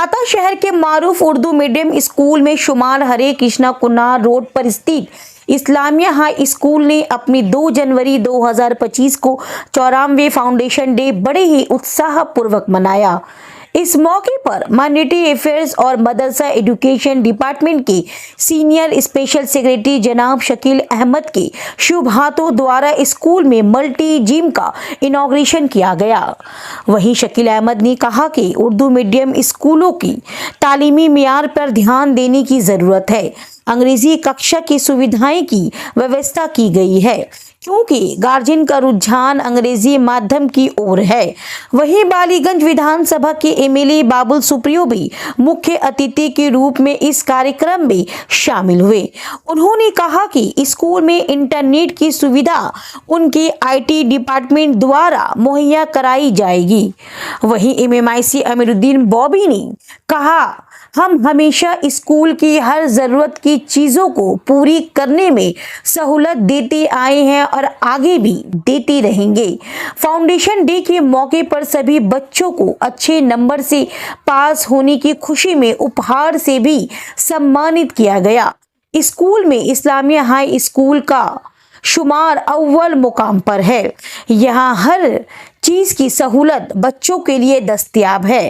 कोलकाता शहर के मारूफ Urdu medium school में शुमार हरे कृष्णा कुन्हार रोड पर स्थित इस्लामिया हाई स्कूल ने अपनी 2 जनवरी 2025 को 94वें फाउंडेशन डे बड़े ही उत्साह पूर्वक मनाया। इस मौके पर माइनॉरिटी अफेयर्स और मदरसा एजुकेशन डिपार्टमेंट के सीनियर स्पेशल सेक्रेटरी जनाब शकील अहमद के शुभ हाथों द्वारा स्कूल में मल्टी जिम का इनॉग्रेशन किया गया। वहीं शकील अहमद ने कहा कि उर्दू मीडियम स्कूलों की तालीमी मियार पर ध्यान देने की जरूरत है। अंग्रेजी कक्षा की सुविधाएं की व्यवस्था की गई है क्योंकि गार्जियन का रुझान अंग्रेजी माध्यम की ओर है। वहीं बालीगंज विधानसभा के एमएलए बाबुल सुप्रियो भी मुख्य अतिथि के रूप में इस कार्यक्रम में शामिल हुए। उन्होंने कहा कि स्कूल में इंटरनेट की सुविधा उनके आईटी डिपार्टमेंट द्वारा मुहैया कराई जाएगी। वहीं एमएमआईसी अमीरुद्दीन बॉबी ने कहा, हम हमेशा स्कूल की हर जरूरत की चीजों को पूरी करने में सहूलत देते आए हैं और आगे भी देते रहेंगे। फाउंडेशन डे के मौके पर सभी बच्चों को अच्छे नंबर से पास होने की खुशी में उपहार से भी सम्मानित किया गया। स्कूल में इस्लामिया हाई स्कूल का शुमार अव्वल मुकाम पर है। यहाँ हर चीज की सहूलत बच्चों के लिए दस्तयाब है।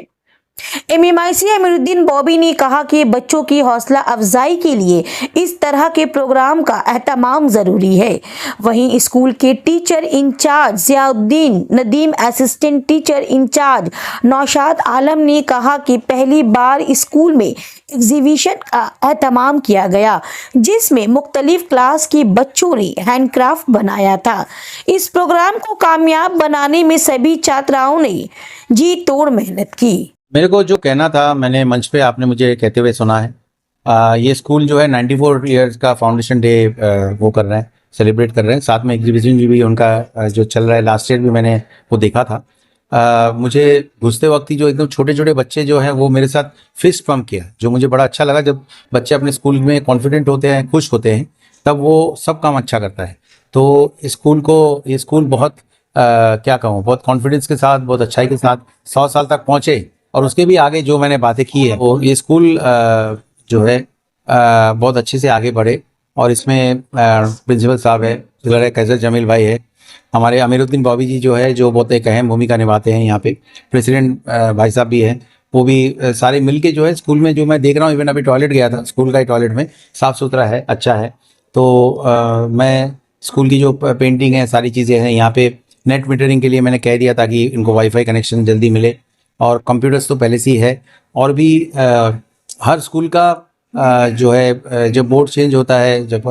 एमएमआईसी अमीरुद्दीन बॉबी ने कहा कि बच्चों की हौसला अफजाई के लिए इस तरह के प्रोग्राम का एहतमाम जरूरी है। वहीं स्कूल के teacher incharge Ziauddin Nadeem, assistant teacher incharge Naushad Alam ने कहा कि पहली बार स्कूल में एग्जीबिशन का एहतमाम किया गया जिसमें मुख्तलिफ क्लास के बच्चों ने हैंडक्राफ्ट बनाया था। इस प्रोग्राम को कामयाब बनाने में सभी छात्राओं ने जी तोड़ मेहनत की। मेरे को जो कहना था मैंने मंच पे आपने मुझे कहते हुए सुना है। ये स्कूल जो है 94 इयर्स का फाउंडेशन डे वो कर रहे हैं, सेलिब्रेट कर रहे हैं। साथ में एग्जीबिशन भी उनका जो चल रहा है, लास्ट ईयर भी मैंने वो देखा था। मुझे घुसते वक्त ही जो एकदम छोटे छोटे बच्चे जो हैं वो मेरे साथ फिस्ट पंप किया, जो मुझे बड़ा अच्छा लगा। जब बच्चे अपने स्कूल में कॉन्फिडेंट होते हैं, खुश होते हैं, तब वो सब काम अच्छा करता है। तो ये स्कूल बहुत क्या कहूँ, बहुत कॉन्फिडेंस के साथ, बहुत अच्छाई के साथ 100 साल तक पहुँचे और उसके भी आगे जो मैंने बातें की है वो ये स्कूल जो है बहुत अच्छे से आगे बढ़े। और इसमें प्रिंसिपल साहब है, कैसर जमील भाई है, हमारे अमीरुद्दीन बॉबी जी जो है जो बहुत एक अहम भूमिका निभाते हैं यहाँ पे, प्रेसिडेंट भाई साहब भी हैं, वो भी सारे मिलके जो है स्कूल में जो मैं देख रहा हूँ। इवन अभी टॉयलेट गया था, स्कूल का ही टॉयलेट में साफ़ सुथरा है, अच्छा है। तो मैं स्कूल की जो पेंटिंग है, सारी चीज़ें हैं यहाँ पे। नेट मीटरिंग के लिए मैंने कह दिया ताकि इनको वाईफाई कनेक्शन जल्दी मिले, और कंप्यूटर्स तो पहले से ही है। और भी हर स्कूल का जो है जब बोर्ड चेंज होता है, जब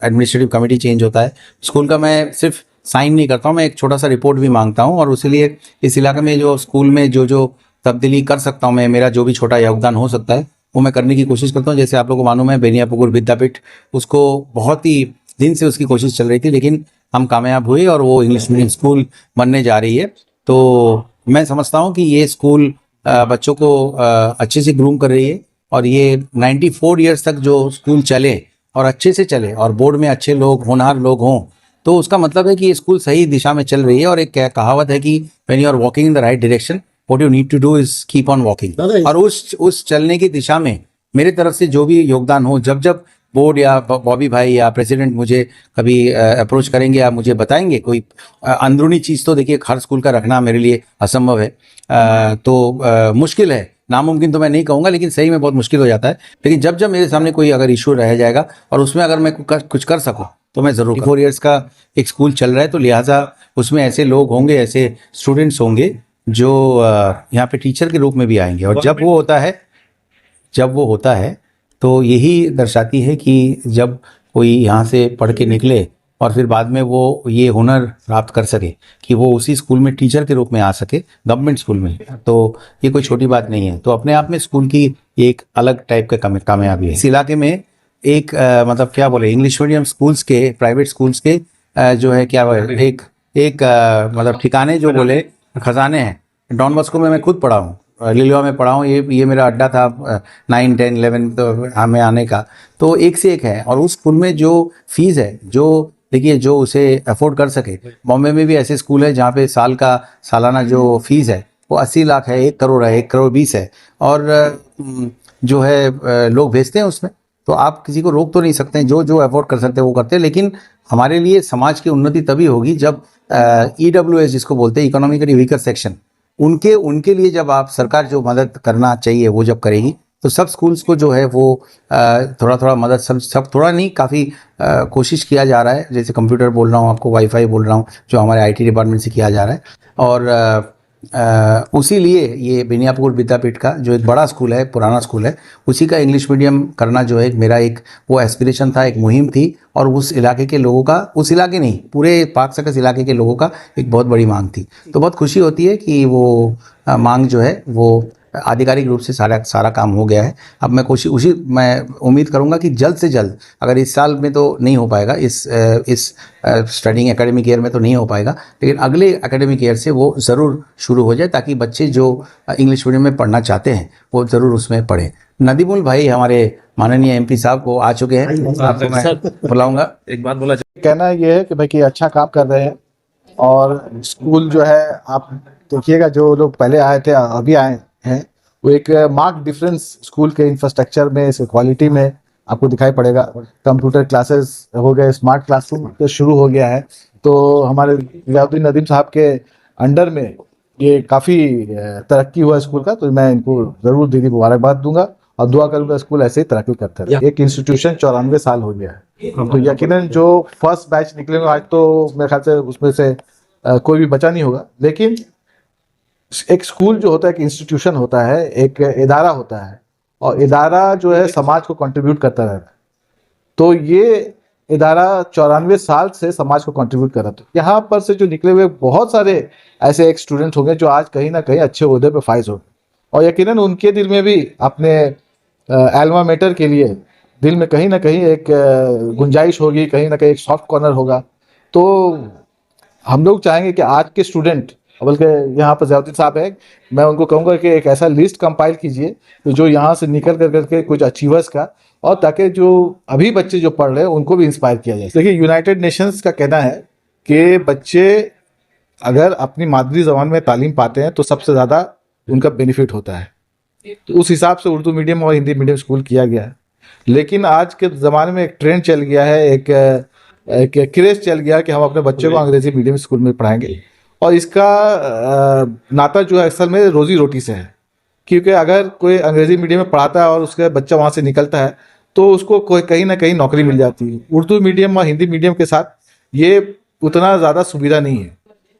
एडमिनिस्ट्रेटिव कमेटी चेंज होता है स्कूल का, मैं सिर्फ साइन नहीं करता हूँ, मैं एक छोटा सा रिपोर्ट भी मांगता हूँ। और इसीलिए इस इलाके में जो स्कूल में जो तब्दीली कर सकता हूँ मैं, मेरा जो भी छोटा योगदान हो सकता है वो मैं करने की कोशिश करता हूँ। जैसे आप लोगों को मालूम है, बेनियापुकुर विद्यापीठ, उसको बहुत ही दिन से उसकी कोशिश चल रही थी, लेकिन हम कामयाब हुए और वो इंग्लिश मीडियम स्कूल बनने जा रही है। तो मैं समझता हूँ कि ये स्कूल बच्चों को अच्छे से ग्रूम कर रही है। और ये 94 इयर्स तक जो स्कूल चले और अच्छे से चले और बोर्ड में अच्छे लोग, होनहार लोग हों, तो उसका मतलब है कि ये स्कूल सही दिशा में चल रही है। और एक कहावत है कि when you are walking in the right direction, what you need to do is keep on walking. और उस चलने की दिशा में मेरे तरफ से जो भी योगदान हो, जब बोर्ड या बॉबी भाई या प्रेसिडेंट मुझे कभी अप्रोच करेंगे या मुझे बताएंगे कोई अंदरूनी चीज़, तो देखिए हर स्कूल का रखना मेरे लिए असंभव है। तो मुश्किल है, नामुमकिन तो मैं नहीं कहूँगा, लेकिन सही में बहुत मुश्किल हो जाता है। लेकिन जब मेरे सामने कोई अगर इशू रह जाएगा और उसमें अगर मैं कुछ कर सकूँ तो मैं ज़रूर। 4 इयर्स का एक स्कूल चल रहा है, तो लिहाजा उसमें ऐसे लोग होंगे, ऐसे स्टूडेंट्स होंगे जो यहाँ पे टीचर के रूप में भी आएंगे। और जब वो होता है तो यही दर्शाती है कि जब कोई यहाँ से पढ़ के निकले और फिर बाद में वो ये हुनर प्राप्त कर सके कि वो उसी स्कूल में टीचर के रूप में आ सके, गवर्नमेंट स्कूल में, तो ये कोई छोटी बात नहीं है। तो अपने आप में स्कूल की एक अलग टाइप का कामयाबी है। इस इलाके में एक मतलब क्या बोले, इंग्लिश मीडियम स्कूल्स के, प्राइवेट स्कूल्स के जो है क्या बोले, एक मतलब ठिकाने जो बोले खजाने हैं। डॉन बॉस्को में मैं खुद पढ़ा हूँ, लिलुआ में पढ़ा हूँ, ये मेरा अड्डा था 9, 10, 11 तो हमें आने का। तो एक से एक है। और उस स्कूल में जो फीस है, जो देखिए जो उसे अफोर्ड कर सके, बॉम्बे में भी ऐसे स्कूल है जहाँ पे सालाना जो फीस है वो 80 लाख है, 1 करोड़ है, 1 करोड़ 20 है, और जो है लोग भेजते हैं उसमें। तो आप किसी को रोक तो नहीं सकते हैं, जो जो अफोर्ड कर सकते हैं वो करते हैं। लेकिन हमारे लिए समाज की उन्नति तभी होगी जब EWS जिसको बोलते हैं, इकोनॉमिकली वीकर सेक्शन, उनके लिए जब आप सरकार जो मदद करना चाहिए वो जब करेगी, तो सब स्कूल्स को जो है वो थोड़ा थोड़ा मदद, सब थोड़ा नहीं, काफ़ी कोशिश किया जा रहा है। जैसे कंप्यूटर बोल रहा हूँ आपको, वाईफाई बोल रहा हूँ, जो हमारे IT डिपार्टमेंट से किया जा रहा है। और उसी लिए ये बेनियापुर विद्यापीठ का जो एक बड़ा स्कूल है, पुराना स्कूल है, उसी का इंग्लिश मीडियम करना जो है मेरा एक वो एस्पिरेशन था, एक मुहिम थी। और उस इलाके के लोगों का, उस इलाके नहीं, पूरे पाक सकस इलाके के लोगों का एक बहुत बड़ी मांग थी। तो बहुत खुशी होती है कि वो मांग जो है वो आधिकारिक रूप से सारा काम हो गया है। अब मैं उम्मीद करूंगा कि जल्द से जल्द, अगर इस साल में तो नहीं हो पाएगा, इस स्टडिंग एकेडमिक ईयर में तो नहीं हो पाएगा, लेकिन अगले एकेडमिक ईयर से वो ज़रूर शुरू हो जाए, ताकि बच्चे जो इंग्लिश मीडियम में पढ़ना चाहते हैं वो ज़रूर उसमें पढ़ें। नदीमुल भाई हमारे माननीय MP साहब वो आ चुके हैं, आपको मैं बुलाऊंगा। एक बात बोला कहना ये है कि भाई कि अच्छा काम कर रहे हैं। और स्कूल जो है, आप देखिएगा जो लोग पहले आए थे अभी आए हैं, वो एक मार्क डिफरेंस स्कूल के इंफ्रास्ट्रक्चर में, इस क्वालिटी में आपको दिखाई पड़ेगा। कंप्यूटर क्लासेस हो गए, स्मार्ट क्लासरूम तो शुरू हो गया है। तो हमारे रियाजुद्दीन नदीम साहब के अंडर में ये काफ़ी तरक्की हुआ स्कूल का, तो मैं इनको ज़रूर दीदी मुबारकबाद दूंगा और दुआ करूंगा स्कूल ऐसे ही तरक्की करते रहे। एक इंस्टीट्यूशन 94 साल हो गया है, तो यकीनन जो फर्स्ट बैच निकलेंगे आज, तो मेरे ख्याल से उसमें से कोई भी बचा नहीं होगा। लेकिन एक स्कूल जो होता है, एक इंस्टीट्यूशन होता है, एक इदारा होता है, और इदारा जो है समाज को कंट्रीब्यूट करता रहता है। तो ये इदारा 94 साल से समाज को कंट्रीब्यूट कर रहा था। यहाँ पर से जो निकले हुए बहुत सारे ऐसे एक स्टूडेंट होंगे जो आज कहीं ना कहीं अच्छे ओहदे पे फाइज हो, और यकीनन उनके दिल में भी अपने एल्मा मेटर के लिए दिल में कहीं ना कहीं एक गुंजाइश होगी, कहीं ना कहीं एक सॉफ्ट कॉर्नर होगा। तो हम लोग चाहेंगे कि आज के स्टूडेंट, बल्कि यहाँ पर ज़ियाउद्दीन साहब है, मैं उनको कहूँगा कि एक ऐसा लिस्ट कंपाइल कीजिए कि जो यहाँ से निकल कर करके कुछ अचीवर्स का, और ताकि जो अभी बच्चे जो पढ़ रहे हैं उनको भी इंस्पायर किया जाए। देखिए, यूनाइटेड नेशंस का कहना है कि बच्चे अगर अपनी मादरी ज़बान में तालीम पाते हैं तो सबसे ज़्यादा उनका बेनिफिट होता है। तो उस हिसाब से उर्दू मीडियम और हिंदी मीडियम स्कूल किया गया है। लेकिन आज के ज़माने में एक ट्रेंड चल गया है, एक क्रेज चल गया कि हम अपने बच्चों को अंग्रेजी मीडियम स्कूल में पढ़ाएंगे, और इसका नाता जो है असल में रोजी रोटी से है। क्योंकि अगर कोई अंग्रेजी मीडियम में पढ़ाता है और उसका बच्चा वहाँ से निकलता है तो उसको कोई कहीं ना कहीं नौकरी मिल जाती है। उर्दू मीडियम और हिंदी मीडियम के साथ ये उतना ज़्यादा सुविधा नहीं है।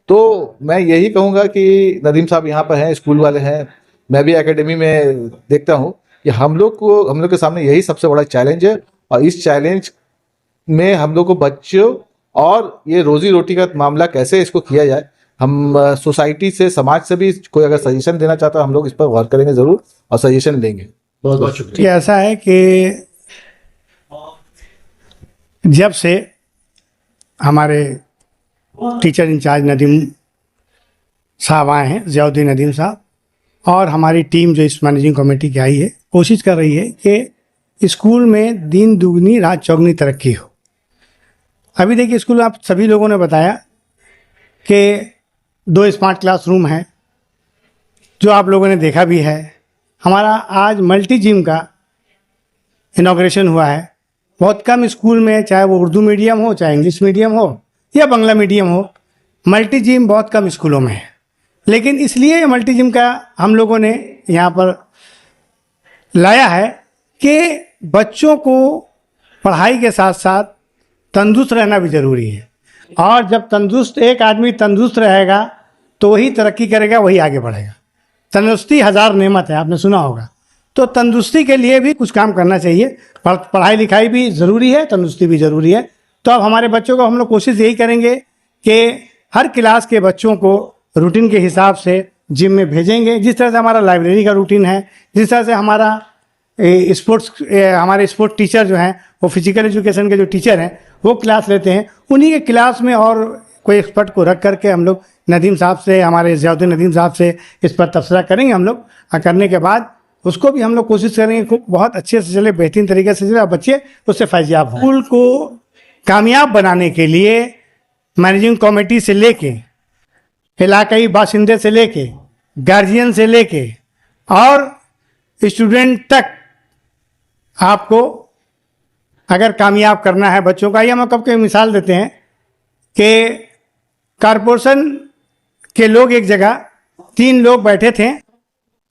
तो मैं यही कहूँगा कि नदीम साहब यहाँ पर हैं, स्कूल वाले हैं, मैं भी एकेडमी में देखता हूँ कि हम लोग के सामने यही सबसे बड़ा चैलेंज है। और इस चैलेंज में हम लोग को बच्चों और ये रोजी रोटी का मामला कैसे इसको किया जाए, हम सोसाइटी से, समाज से भी कोई अगर सजेशन देना चाहता है, हम लोग इस पर गौर करेंगे ज़रूर और सजेशन लेंगे। बहुत बहुत शुक्रिया। ऐसा है कि जब से हमारे टीचर इंचार्ज नदीम साहब आए हैं, ज़ियाउद्दीन नदीम साहब, और हमारी टीम जो इस मैनेजिंग कमेटी की आई है, कोशिश कर रही है कि स्कूल में दिन दुगनी रात चौगनी तरक्की हो। अभी देखिए, स्कूल आप सभी लोगों ने बताया कि 2 स्मार्ट क्लासरूम हैं, जो आप लोगों ने देखा भी है। हमारा आज मल्टी जिम का इनॉग्रेशन हुआ है। बहुत कम स्कूल में, चाहे वो उर्दू मीडियम हो, चाहे इंग्लिश मीडियम हो या बांग्ला मीडियम हो, मल्टी जिम बहुत कम स्कूलों में है। लेकिन इसलिए मल्टी जिम का हम लोगों ने यहाँ पर लाया है कि बच्चों को पढ़ाई के साथ साथ तंदुरुस्त रहना भी ज़रूरी है। और जब एक आदमी तंदुरुस्त रहेगा तो वही तरक्की करेगा, वही आगे बढ़ेगा। तंदुरुस्ती हज़ार नेमत है, आपने सुना होगा। तो तंदुरुस्ती के लिए भी कुछ काम करना चाहिए। पढ़ाई लिखाई भी ज़रूरी है, तंदुरुस्ती भी ज़रूरी है। तो अब हमारे बच्चों को हम लोग कोशिश यही करेंगे कि हर क्लास के बच्चों को रूटीन के हिसाब से जिम में भेजेंगे। जिस तरह से हमारा लाइब्रेरी का रूटीन है, जिस तरह से हमारे स्पोर्ट्स टीचर जो हैं, वो फिजिकल एजुकेशन के जो टीचर हैं वो क्लास लेते हैं, उन्हीं के क्लास में और कोई एक्सपर्ट को रख करके हम लोग नदीम साहब से, हमारे ज़ियाउद्दीन नदीम साहब से इस पर तबसरा करेंगे हम लोग। करने के बाद उसको भी हम लोग कोशिश करेंगे खूब बहुत अच्छे से चले, बेहतरीन तरीके से चले और बच्चे उससे फैज़याब हों। स्कूल को कामयाब बनाने के लिए मैनेजिंग कमेटी से लेके, इलाकाई बाशिंदे से लेके गार्जियन से लेके और स्टूडेंट तक आपको अगर कामयाब करना है बच्चों का, या हम कब के मिसाल देते हैं कि कारपोरेशन के लोग एक जगह 3 लोग बैठे थे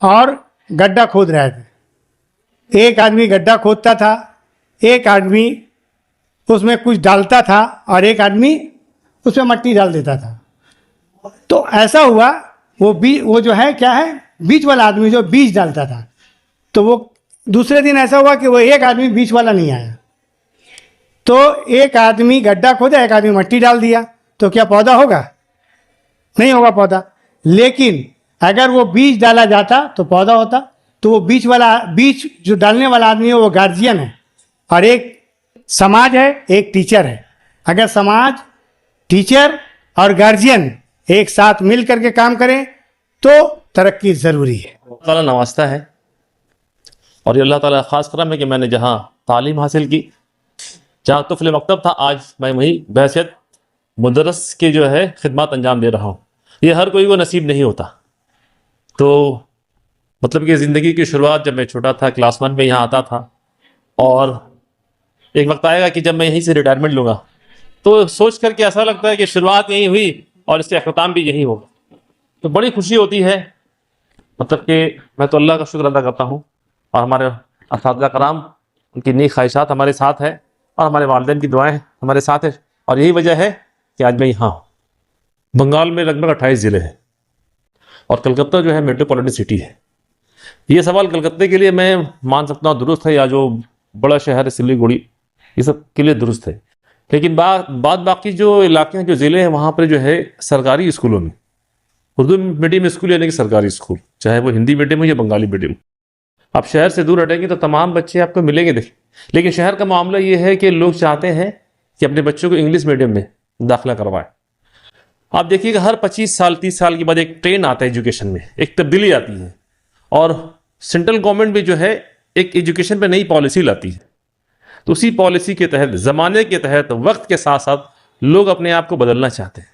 और गड्ढा खोद रहे थे। एक आदमी गड्ढा खोदता था, एक आदमी उसमें कुछ डालता था और एक आदमी उसमें मट्टी डाल देता था। तो ऐसा हुआ, वो जो है क्या है, बीच वाला आदमी जो बीज डालता था, तो वो दूसरे दिन ऐसा हुआ कि वो एक आदमी बीच वाला नहीं आया। तो एक आदमी गड्ढा खोदा, एक आदमी मट्टी डाल दिया, तो क्या पौधा होगा? नहीं होगा पौधा। लेकिन अगर वो बीज डाला जाता तो पौधा होता। तो वो बीज जो डालने वाला आदमी है वो गार्जियन है, और एक समाज है, एक टीचर है। अगर समाज, टीचर और गार्जियन एक साथ मिल करके काम करें तो तरक्की ज़रूरी है। अल्लाह ताला नवाजता है, और ये अल्लाह ताला ख़ास करम है कि मैंने जहाँ तालीम हासिल की, जहाँ तुफ़ल मकतब था, आज मैं वहीं बहैसियत मुदर्रिस के जो है खिदमत अंजाम दे रहा हूँ। ये हर कोई को नसीब नहीं होता। तो मतलब कि ज़िंदगी की शुरुआत जब मैं छोटा था, क्लास 1 में यहाँ आता था, और एक वक्त आएगा कि जब मैं यहीं से रिटायरमेंट लूँगा, तो सोच करके ऐसा लगता है कि शुरुआत यहीं हुई और इसका अख्ताम भी यहीं होगा। तो बड़ी खुशी होती है। मतलब कि मैं तो अल्लाह का शुक्र अदा करता हूँ, और हमारे असातिज़ा कराम, उनकी नेक ख्वाहिशात हमारे साथ है, और हमारे वालिदैन की दुआएं हमारे साथ है, और यही वजह है कि आज मैं यहाँ हूँ। बंगाल में लगभग 28 ज़िले हैं, और कलकत्ता जो है मेट्रोपॉलिटन सिटी है। ये सवाल कलकत्ते के लिए मैं मान सकता हूँ दुरुस्त है, या जो बड़ा शहर है सिलीगुड़ी, ये सब के लिए दुरुस्त है। लेकिन बाकी जो इलाके हैं, जो ज़िले हैं, वहाँ पर जो है सरकारी स्कूलों में, उर्दू मीडियम स्कूल यानी कि सरकारी स्कूल, चाहे वो हिंदी मीडियम हो या बंगाली मीडियम, आप शहर से दूर हटेंगे तो तमाम बच्चे आपको मिलेंगे। देखिए, लेकिन शहर का मामला ये है कि लोग चाहते हैं कि अपने बच्चों को इंग्लिश मीडियम में दाखिला करवाएं। आप देखिएगा हर 25 साल 30 साल के बाद एक ट्रेंड आता है एजुकेशन में, एक तब्दीली आती है, और सेंट्रल गवर्नमेंट भी जो है एक एजुकेशन पे नई पॉलिसी लाती है। तो उसी पॉलिसी के तहत, ज़माने के तहत, वक्त के साथ साथ लोग अपने आप को बदलना चाहते हैं।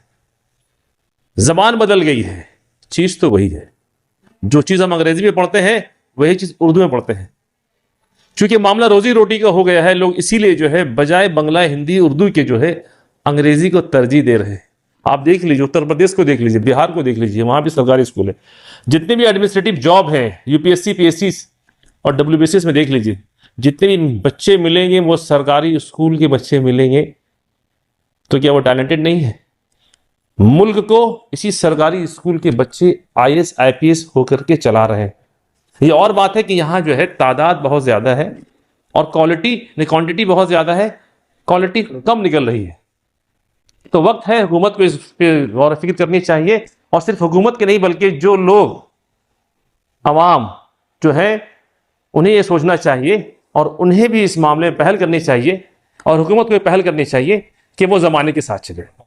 ज़बान बदल गई है, चीज़ तो वही है। जो चीज़ हम अंग्रेजी में पढ़ते हैं वही चीज़ उर्दू में पढ़ते हैं। चूंकि मामला रोजी रोटी का हो गया है, लोग इसीलिए जो है बजाय बंगला, हिंदी, उर्दू के जो है अंग्रेजी को तरजीह दे रहे हैं। आप देख लीजिए, उत्तर प्रदेश को देख लीजिए, बिहार को देख लीजिए, वहाँ भी सरकारी स्कूल है। जितने भी एडमिनिस्ट्रेटिव जॉब हैं, यूपीएससी, पीएससी और डब्ल्यूबीसीएस में देख लीजिए, जितने भी बच्चे मिलेंगे वो सरकारी स्कूल के बच्चे मिलेंगे। तो क्या वो टैलेंटेड नहीं है? मुल्क को इसी सरकारी स्कूल के बच्चे आईएएस आईपीएस होकर के चला रहे हैं। ये और बात है कि यहाँ जो है तादाद बहुत ज़्यादा है और क्वांटिटी बहुत ज़्यादा है, क्वालिटी कम निकल रही है। तो वक्त है हुकूमत को इस पर गौर फिक्र करनी चाहिए, और सिर्फ हुकूमत के नहीं बल्कि जो लोग, अवाम जो है, उन्हें ये सोचना चाहिए और उन्हें भी इस मामले में पहल करनी चाहिए, और हुकूमत को पहल करनी चाहिए कि वो ज़माने के साथ चले।